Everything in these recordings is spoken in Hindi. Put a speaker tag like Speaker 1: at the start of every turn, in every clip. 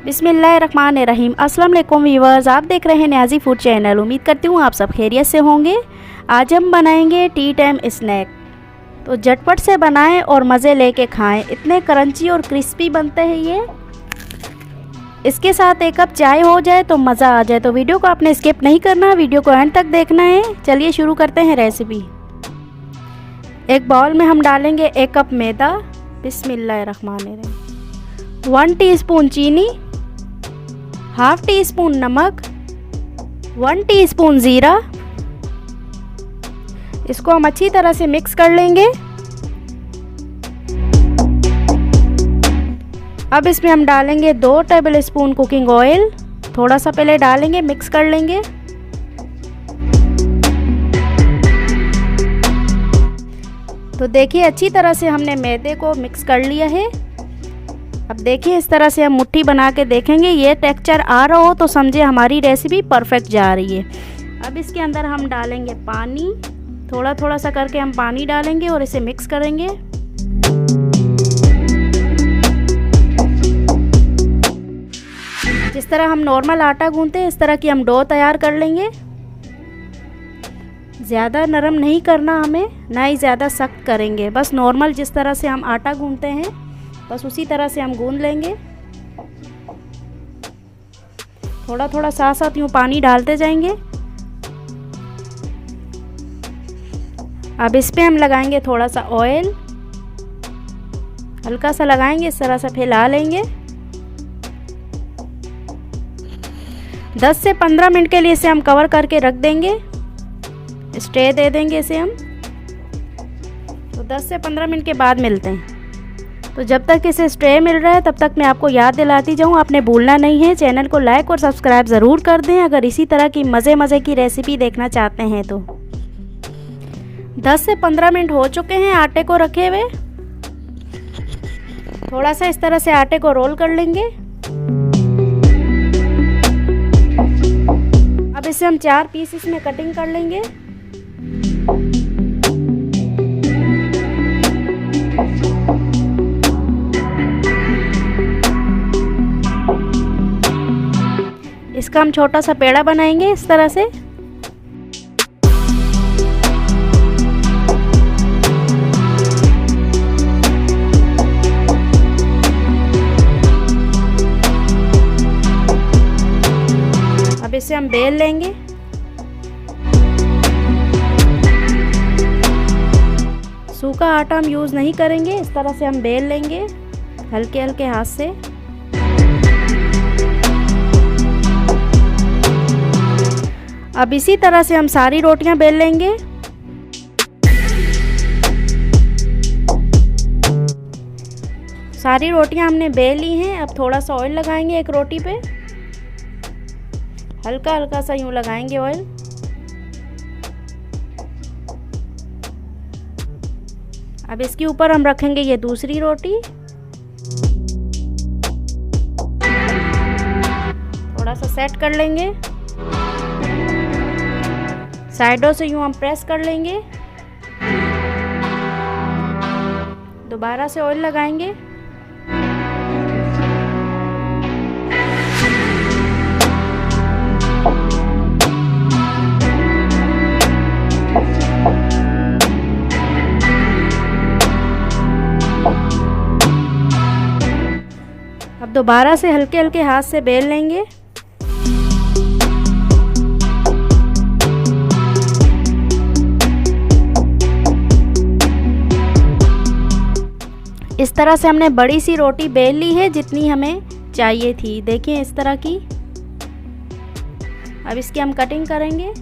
Speaker 1: बिस्मिल्लाहिर्रहमानिर्रहीम। अस्सलाम वालेकुम व्यूअर्स, आप देख रहे हैं न्याज़ी फूड चैनल। उम्मीद करती हूँ आप सब खैरियत से होंगे। आज हम बनाएंगे टी टाइम स्नैक। तो झटपट से बनाएं और मज़े लेके खाएं। इतने क्रंची और क्रिस्पी बनते हैं ये। इसके साथ एक कप चाय हो जाए तो मज़ा आ जाए। तो वीडियो को आपने स्किप नहीं करना, वीडियो को एंड तक देखना है। चलिए शुरू करते हैं रेसिपी। एक बाउल में हम डालेंगे 1 कप मैदा। बिस्मिल्लाहिर्रहमानिर्रहीम। 1 टीस्पून चीनी, हाफ टी स्पून नमक, 1 टीस्पून ज़ीरा। इसको हम अच्छी तरह से मिक्स कर लेंगे। अब इसमें हम डालेंगे 2 टेबल स्पून कुकिंग ऑयल। थोड़ा सा पहले डालेंगे, मिक्स कर लेंगे। तो देखिए अच्छी तरह से हमने मैदे को मिक्स कर लिया है। अब देखिए इस तरह से हम मुट्ठी बना के देखेंगे, ये टेक्सचर आ रहा हो तो समझे हमारी रेसिपी परफेक्ट जा रही है। अब इसके अंदर हम डालेंगे पानी। थोड़ा थोड़ा सा करके हम पानी डालेंगे और इसे मिक्स करेंगे। जिस तरह हम नॉर्मल आटा गूंथते हैं इस तरह की हम डो तैयार कर लेंगे। ज़्यादा नरम नहीं करना हमें, ना ही ज़्यादा सख्त करेंगे। बस नॉर्मल जिस तरह से हम आटा गूंथते हैं बस उसी तरह से हम गूंथ लेंगे। थोड़ा थोड़ा साथ साथ यूँ पानी डालते जाएंगे। अब इस पे हम लगाएंगे थोड़ा सा ऑयल, हल्का सा लगाएंगे, इस तरह से फैला लेंगे। 10 से 15 मिनट के लिए इसे हम कवर करके रख देंगे। स्टे दे देंगे इसे हम। तो 10 से 15 मिनट के बाद मिलते हैं। तो जब तक इसे स्टे मिल रहा है तब तक मैं आपको याद दिलाती जाऊँ, आपने भूलना नहीं है। चैनल को लाइक और सब्सक्राइब ज़रूर कर दें अगर इसी तरह की मज़े की रेसिपी देखना चाहते हैं तो। 10 से 15 मिनट हो चुके हैं आटे को रखे हुए। थोड़ा सा इस तरह से आटे को रोल कर लेंगे। अब इसे हम 4 पीसेस में कटिंग कर लेंगे। इसका हम छोटा सा पेड़ा बनाएंगे इस तरह से। अब इसे हम बेल लेंगे। सूखा आटा हम यूज़ नहीं करेंगे, इस तरह से हम बेल लेंगे हल्के हल्के हाथ से। अब इसी तरह से हम सारी रोटियां बेल लेंगे। सारी रोटियां हमने बेल ली हैं। अब थोड़ा सा ऑयल लगाएंगे एक रोटी पे, हल्का हल्का सा यूं लगाएंगे ऑयल। अब इसके ऊपर हम रखेंगे ये दूसरी रोटी। थोड़ा सा सेट कर लेंगे, साइडों से यूं हम प्रेस कर लेंगे। दोबारा से ऑयल लगाएंगे। अब दोबारा से हल्के हल्के हाथ से बेल लेंगे। इस तरह से हमने बड़ी सी रोटी बेल ली है जितनी हमें चाहिए थी। देखिए इस तरह की। अब इसकी हम कटिंग करेंगे।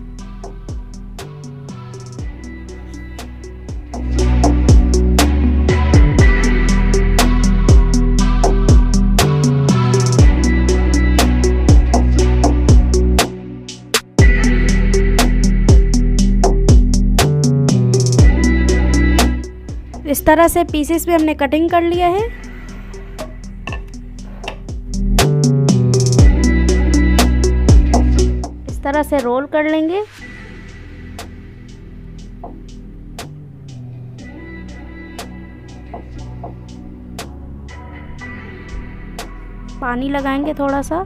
Speaker 1: इस तरह से पीसेस में हमने कटिंग कर लिया है। इस तरह से रोल कर लेंगे। पानी लगाएंगे थोड़ा सा।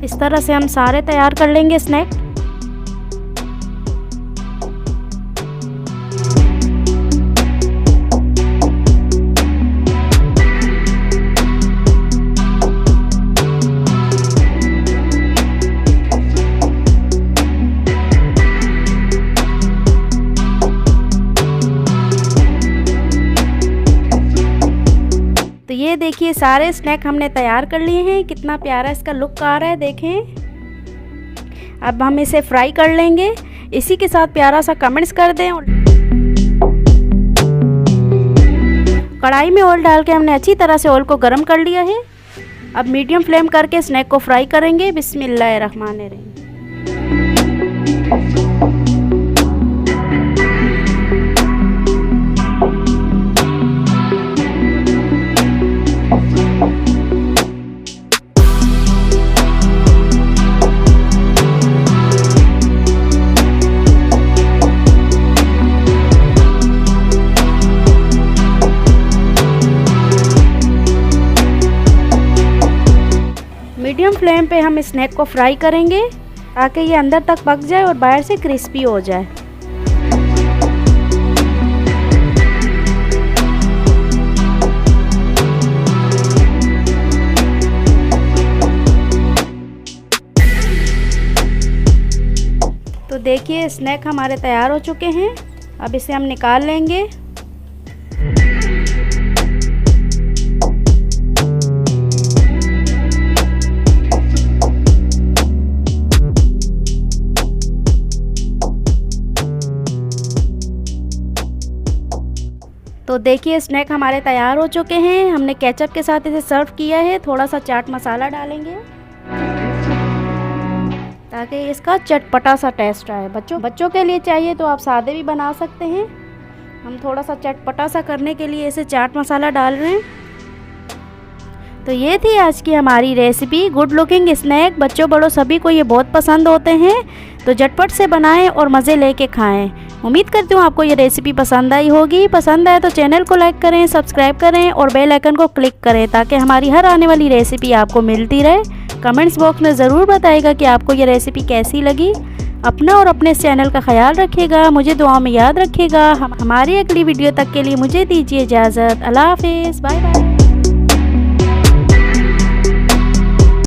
Speaker 1: इस तरह से हम सारे तैयार कर लेंगे स्नैक। तो ये देखिए सारे स्नैक हमने तैयार कर लिए हैं। कितना प्यारा इसका लुक आ रहा है, देखें। अब हम इसे फ्राई कर लेंगे। इसी के साथ प्यारा सा कमेंट्स कर दें। कढ़ाई में ऑयल डाल के हमने अच्छी तरह से ऑयल को गर्म कर लिया है। अब मीडियम फ्लेम करके स्नैक को फ्राई करेंगे। बिस्मिल्लाहिर्रहमानिर्रहीम। मीडियम फ्लेम पे हम स्नैक को फ्राई करेंगे ताकि ये अंदर तक पक जाए और बाहर से क्रिस्पी हो जाए। तो देखिए स्नैक हमारे तैयार हो चुके हैं। अब इसे हम निकाल लेंगे। तो देखिए स्नैक हमारे तैयार हो चुके हैं। हमने केचप के साथ इसे सर्व किया है। थोड़ा सा चाट मसाला डालेंगे ताकि इसका चटपटा सा टेस्ट आए। बच्चों के लिए चाहिए तो आप सादे भी बना सकते हैं। हम थोड़ा सा चटपटा सा करने के लिए इसे चाट मसाला डाल रहे हैं। तो ये थी आज की हमारी रेसिपी, गुड लुकिंग स्नैक। बच्चों बड़ों सभी को ये बहुत पसंद होते हैं। तो झटपट से बनाएं और मज़े लेके खाएं। उम्मीद करती हूँ आपको ये रेसिपी पसंद आई होगी। पसंद आए तो चैनल को लाइक करें, सब्सक्राइब करें और बेल आइकन को क्लिक करें ताकि हमारी हर आने वाली रेसिपी आपको मिलती रहे। कमेंट्स बॉक्स में ज़रूर बताइएगा कि आपको ये रेसिपी कैसी लगी। अपना और अपने चैनल का ख्याल रखिएगा। मुझे दुआ में याद रखिएगा। हमारी अगली वीडियो तक के लिए मुझे दीजिए इजाज़त। अल्लाह हाफिज़, बाय बाय।